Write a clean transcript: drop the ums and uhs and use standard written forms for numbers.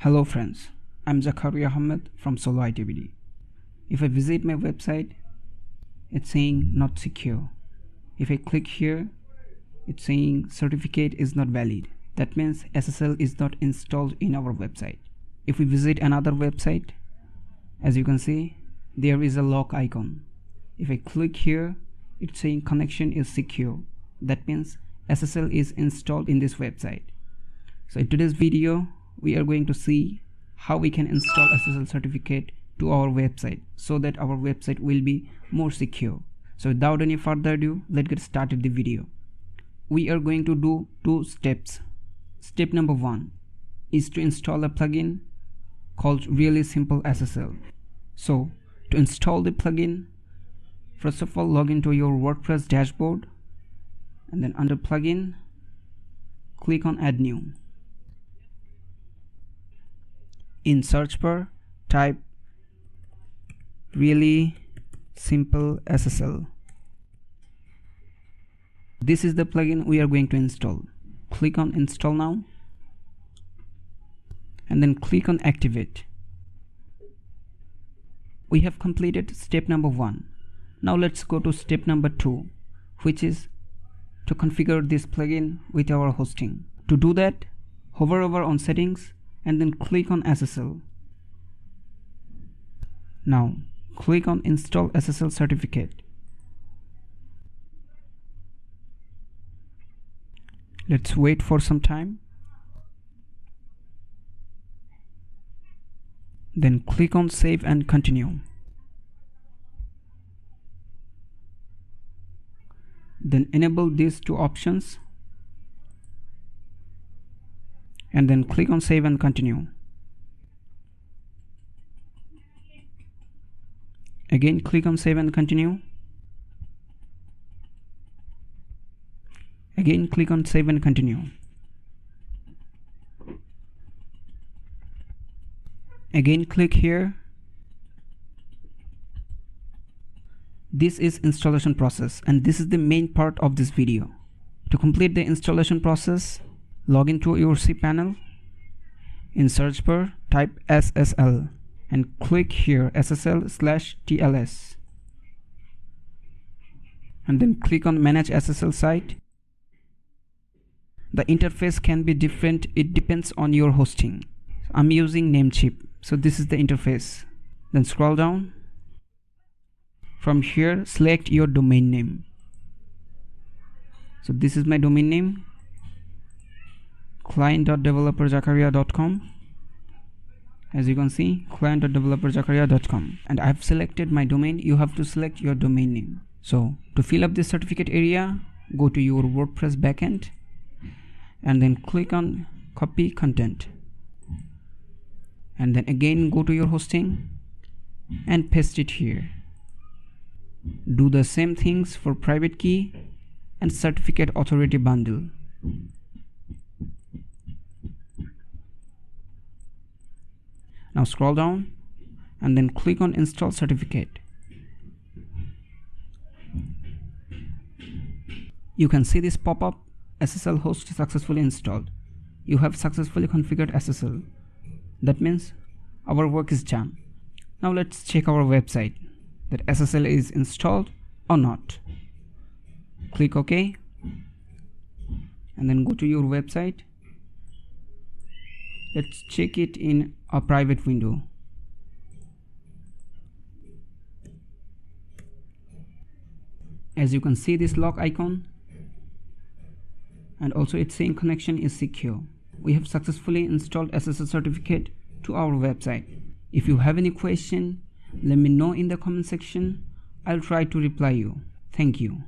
Hello friends, I'm Zakaria Ahmed from soloitbd. If I visit my website, it's saying not secure. If I click here, it's saying certificate is not valid. That means SSL is not installed in our website. If we visit another website, as you can see, there is a lock icon. If I click here, it's saying connection is secure. That means SSL is installed in this website. So in today's video, we are going to see how we can install SSL certificate to our website so that our website will be more secure. So without any further ado, let's get started the video. We are going to do 2 steps. Step number 1 is to install a plugin called Really Simple SSL. So to install the plugin, first of all log into your WordPress dashboard and then under plugin, click on add new. In search bar, type Really Simple SSL. This is the plugin we are going to install. Click on install now and then click on activate. We have completed step number 1. Now let's go to step number 2, which is to configure this plugin with our hosting. To do that, hover over on settings and then click on SSL. Now click on install SSL certificate. Let's wait for some time. Then click on save and continue. Then enable these 2 options and then click on save and continue. Again click on save and continue. Again click on save and continue. Again click here. This is installation process and this is the main part of this video. To complete the installation process, log into your cPanel. In search bar, type SSL and click here SSL/TLS and then click on manage SSL site. The interface can be different, it depends on your hosting. I'm using Namecheap, so this is the interface. Then scroll down. From here select your domain name. So this is my domain name, client.developerzakaria.com. as you can see, client.developerzakaria.com, and I have selected my domain. You have to select your domain name. So to fill up this certificate area, go to your WordPress backend and then click on copy content and then again go to your hosting and paste it here. Do the same things for private key and certificate authority bundle. Now scroll down and then click on install certificate. You can see this pop-up, SSL host successfully installed. You have successfully configured SSL. That means our work is done. Now let's check our website that SSL is installed or not. Click OK and then go to your website. Let's check it in a private window. As you can see this lock icon, and also it's saying connection is secure. We have successfully installed SSL certificate to our website. If you have any question, let me know in the comment section. I'll try to reply you. Thank you.